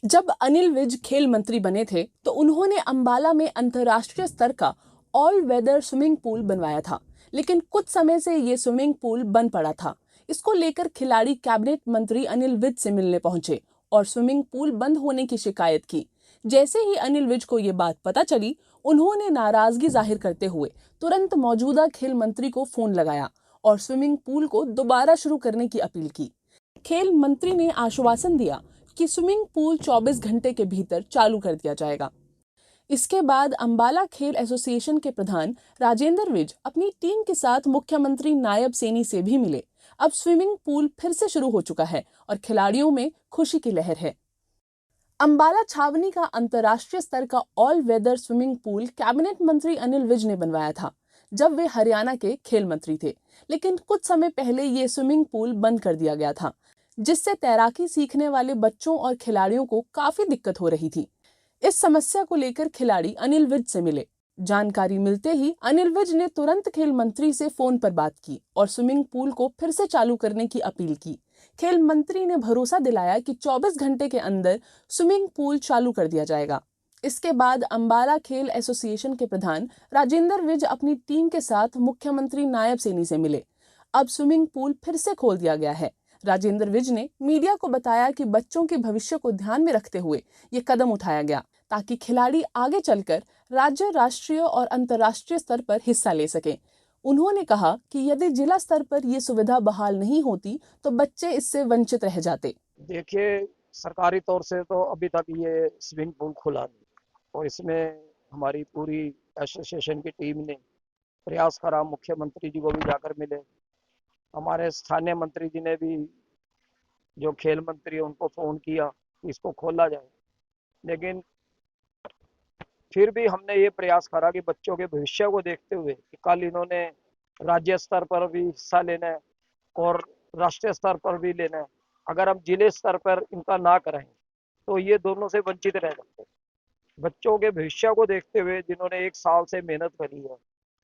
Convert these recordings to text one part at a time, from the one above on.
जब अनिल विज खेल मंत्री बने थे तो उन्होंने अंबाला में अंतर्राष्ट्रीय स्तर का ऑल वेदर स्विमिंग पूल बनवाया था। लेकिन कुछ समय से ये स्विमिंग पूल बंद पड़ा था। इसको लेकर खिलाड़ी कैबिनेट मंत्री अनिल विज से मिलने पहुंचे और स्विमिंग पूल बंद होने की शिकायत की। जैसे ही अनिल विज को ये बात पता चली, उन्होंने नाराजगी जाहिर करते हुए तुरंत मौजूदा खेल मंत्री को फोन लगाया और स्विमिंग पूल को दोबारा शुरू करने की अपील की। खेल मंत्री ने आश्वासन दिया कि स्विमिंग पूल 24 घंटे के भीतर चालू कर दिया जाएगा। इसके बाद अंबाला खेल एसोसिएशन के प्रधान राजेंद्र विज अपनी टीम के साथ मुख्यमंत्री नायब सैनी से भी मिले। अब स्विमिंग पूल फिर से शुरू हो चुका है और खिलाड़ियों में खुशी की लहर है। अंबाला छावनी का अंतर्राष्ट्रीय स्तर का all weather swimming pool cabinet मंत्री अनिल विज ने बनवाया था जब वे हरियाणा के खेल मंत्री थे। लेकिन कुछ समय पहले ये स्विमिंग पूल बंद कर दिया गया था, जिससे तैराकी सीखने वाले बच्चों और खिलाड़ियों को काफी दिक्कत हो रही थी। इस समस्या को लेकर खिलाड़ी अनिल विज से मिले। जानकारी मिलते ही अनिल विज ने तुरंत खेल मंत्री से फोन पर बात की और स्विमिंग पूल को फिर से चालू करने की अपील की। खेल मंत्री ने भरोसा दिलाया कि 24 घंटे के अंदर स्विमिंग पूल चालू कर दिया जाएगा। इसके बाद अंबाला खेल एसोसिएशन के प्रधान राजेंद्र विज अपनी टीम के साथ मुख्यमंत्री नायब सैनी से मिले। अब स्विमिंग पूल फिर से खोल दिया गया है। राजेंद्र विज ने मीडिया को बताया कि बच्चों के भविष्य को ध्यान में रखते हुए ये कदम उठाया गया ताकि खिलाड़ी आगे चलकर राज्य, राष्ट्रीय और अंतर्राष्ट्रीय स्तर पर हिस्सा ले सकें। उन्होंने कहा कि यदि जिला स्तर पर ये सुविधा बहाल नहीं होती तो बच्चे इससे वंचित रह जाते। देखिए, सरकारी तौर से तो अभी तक ये स्विमिंग पूल खुला नहीं और इसमें हमारी पूरी एसोसिएशन की टीम ने प्रयास करा। मुख्यमंत्री जी को भी जाकर मिले, हमारे स्थानीय मंत्री जी ने भी, जो खेल मंत्री है, उनको फोन किया कि इसको खोला जाए। लेकिन फिर भी हमने ये प्रयास करा कि बच्चों के भविष्य को देखते हुए कि कल इन्होंने राज्य स्तर पर भी हिस्सा लेना है और राष्ट्रीय स्तर पर भी लेना है। अगर हम जिले स्तर पर इनका ना करें तो ये दोनों से वंचित रह जाते हैं। बच्चों के भविष्य को देखते हुए जिन्होंने 1 साल से मेहनत करी है,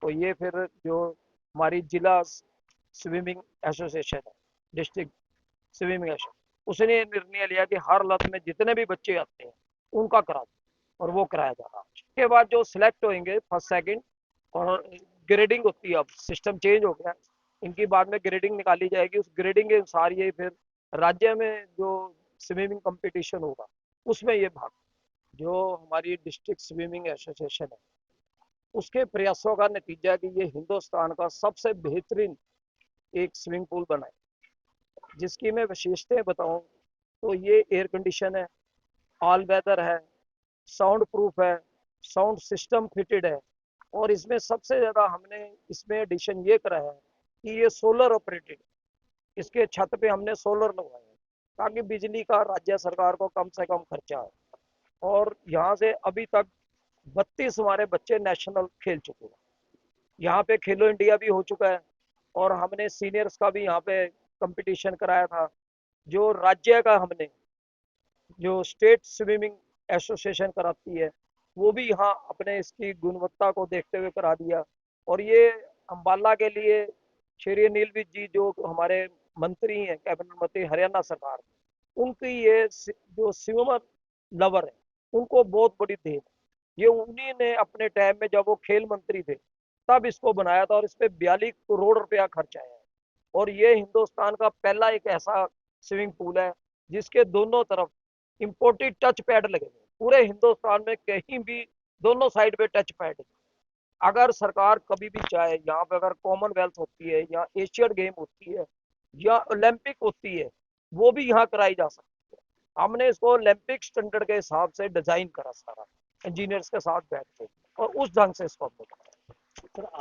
तो ये फिर जो हमारी जिला स्विमिंग एसोसिएशन है, डिस्ट्रिक्ट स्विमिंग एसोसिएशन, उसने ये निर्णय लिया कि हर लत में जितने भी बच्चे आते हैं उनका करा और वो कराया जा रहा है। उसके बाद जो सिलेक्ट होंगे फर्स्ट सेकंड और ग्रेडिंग होती है, अब सिस्टम चेंज हो गया, इनकी बाद में ग्रेडिंग निकाली जाएगी। उस ग्रेडिंग के अनुसार ये फिर राज्य में जो स्विमिंग कंपटीशन होगा उसमें ये भाग, जो हमारी डिस्ट्रिक्ट स्विमिंग एसोसिएशन है उसके प्रयासों का नतीजा कि ये हिंदुस्तान का सबसे बेहतरीन एक स्विमिंग पूल बना है। जिसकी मैं विशेषताएं बताऊं तो ये एयर कंडीशन है, ऑल वेदर है, साउंड प्रूफ है, साउंड सिस्टम फिटेड है और इसमें सबसे ज्यादा हमने इसमें एडिशन ये करा है कि ये सोलर ऑपरेटेड। इसके छत पे हमने सोलर लगवाए हैं ताकि बिजली का राज्य सरकार को कम से कम खर्चा है। और यहाँ से अभी तक 32 हमारे बच्चे नेशनल खेल चुके हैं। यहाँ पे खेलो इंडिया भी हो चुका है और हमने सीनियर्स का भी यहाँ पे कंपटीशन कराया था। जो राज्य का हमने, जो स्टेट स्विमिंग एसोसिएशन कराती है, वो भी यहाँ अपने इसकी गुणवत्ता को देखते हुए करा दिया। और ये अंबाला के लिए श्री अनिल विज जी जो हमारे मंत्री हैं, कैबिनेट मंत्री हरियाणा सरकार, उनकी ये जो स्विमर लवर है उनको बहुत बड़ी देन। ये उन्हीं ने अपने टाइम में जब वो खेल मंत्री थे तब इसको बनाया था और इस पे 42 करोड़ रुपया खर्च आया है। और ये हिंदुस्तान का पहला एक ऐसा स्विमिंग पूल है जिसके दोनों तरफ इम्पोर्टेड टच पैड लगे हुए। पूरे हिंदुस्तान में कहीं भी दोनों साइड पे टच पैड है। अगर सरकार कभी भी चाहे, यहाँ पे अगर कॉमनवेल्थ होती है या एशियन गेम होती है या ओलंपिक होती है, वो भी यहाँ कराई जा सकती है। हमने इसको ओलंपिक स्टैंडर्ड के हिसाब से डिजाइन करा सारा, इंजीनियर्स के साथ बैठ के, और उस ढंग से इसको हमने कराया।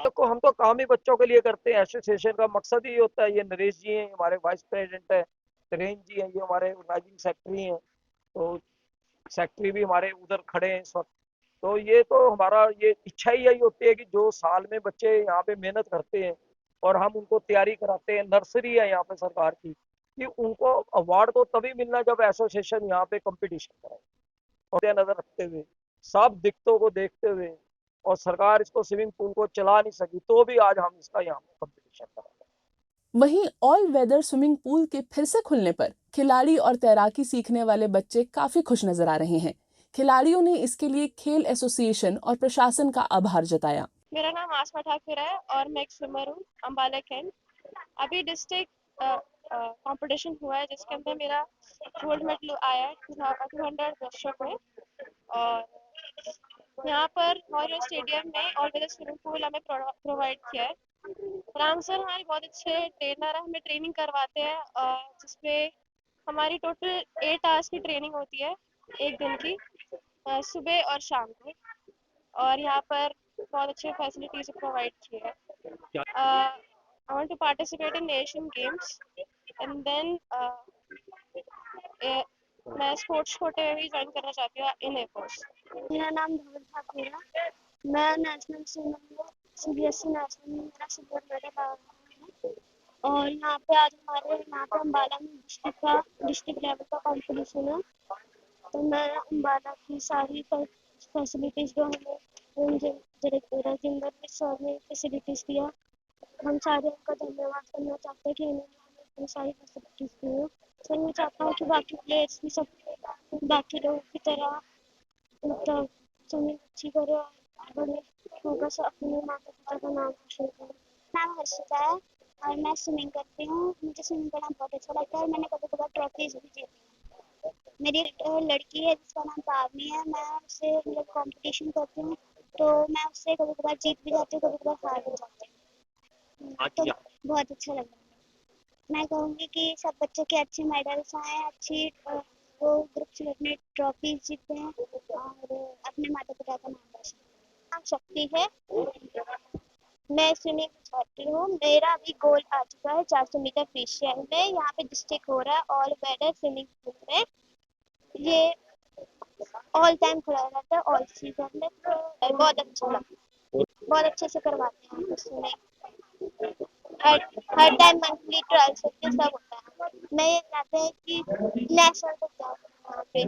तो हम तो काम ही बच्चों के लिए करते हैं। एसोसिएशन का मकसद ही होता है। ये नरेश जी हैं हमारे वाइस प्रेसिडेंट है, तरेन जी हैं ये हमारे ऑर्गेनाइजिंग सेक्रेटरी हैं, तो सेक्रेटरी भी हमारे उधर खड़े हैं इस वक्त। तो ये तो हमारा ये इच्छा ही यही होती है कि जो साल में बच्चे यहाँ पे मेहनत करते हैं और हम उनको तैयारी कराते हैं, नर्सरी है यहाँ पे सरकार की, कि उनको अवार्ड तो तभी मिलना जब एसोसिएशन यहाँ पे कंपटीशन कराए। और नजर रखते हुए, सब दिक्कतों को देखते हुए, और सरकार इसको स्विमिंग पूल को चला नहीं सकी तो भी आज हम इसका यहाँ पे कंपटीशन करा रहे हैं। वहीं ऑल वेदर स्विमिंग पूल के फिर से खुलने पर खिलाड़ी और तैराकी सीखने वाले बच्चे काफी खुश नजर आ रहे हैं। खिलाड़ियों ने इसके लिए खेल एसोसिएशन और प्रशासन का आभार जताया। मेरा नाम आसमा ठाकुर है और मैं एक स्विमर हूँ अम्बाला कैंट। अभी डिस्ट्रिक्ट कंपटीशन हुआ है जिसके अंदर मेरा गोल्ड मेडल आया है 200 ब्रेस्टस्ट्रोक में। और यहाँ पर हमारे स्टेडियम में ऑलवेज स्विमिंग पूल हमें प्रोवाइड किया है। राम सर हमारे बहुत अच्छे ट्रेनर है, हमें ट्रेनिंग करवाते हैं जिसमें हमारी टोटल 8 आवर्स की ट्रेनिंग होती है एक दिन की, सुबह और शाम को। और यहाँ पर बहुत अच्छे फैसिलिटीज प्रोवाइड किए हैं। I want to participate in Asian games and then मैं स्पोर्ट्स कोटे में भी ज्वाइन करना चाहती हूँ इन एयरफोर्स। मेरा नाम धवल ठाकुर है। मैं नेशनल स्विमर में सीबीएसई नेशनल में मेरा सिल्वर मेडल आया है। और यहाँ पे आज हमारे यहाँ पे अम्बाला में डिस्ट्रिक्ट लेवल का कंपटीशन है। तो मैं अम्बाला की सारी फैसिलिटीज जो हमें राजेंद्र सर ने फैसिलिटीज दिया, हम सारे उनका धन्यवाद करना चाहते हैं कि उन्होंने हमें इतनी सारी फैसिलिटीज दी है। सर मैं चाहता हूँ कि बाकी प्लेयर्स भी सब बाकी लोगों की तरह मतलब स्विमिंग अच्छी करे और बड़े होकर से अपने माता पिता का नाम रोशन करे। नाम हर्षिता है और मैं स्विमिंग करती हूँ। मुझे स्विमिंग करना बहुत अच्छा लगता है और मैंने कभी कभार ट्रॉफीज भी जीती हैं। मेरी लड़की है जिसका नाम पावनी है। मैं उससे मतलब कंपटीशन करती हूँ तो मैं उससे कभी कभार जीत भी जाती हूँ, कभी कभार हार भी जाती हूँ। तो बहुत अच्छा लग रहा है। मैं कहूँगी कि सब बच्चों के अच्छे मेडल्स आए, अच्छी वो ग्रुप से अपने ट्रॉफी जीते हैं और अपने माता पिता का नाम रोशन। नाम शक्ति है, मैं स्विमिंग छात्री हूँ। मेरा अभी गोल आ चुका है 400 मीटर फ्री स्टाइल में। यहाँ पे डिस्ट्रिक्ट हो रहा है ऑल वेदर स्विमिंग पूल में। ये ऑल टाइम खुला रहता है, ऑल सीजन में। तो बहुत अच्छा लगता है, बहुत अच्छे से करवाते हैं यहाँ पे स्विमिंग। हर टाइम मंथली ट्रायल्स होते हैं, सब होता है। मैं ये चाहते हैं कि नेशनल तक जाओ यहाँ पे।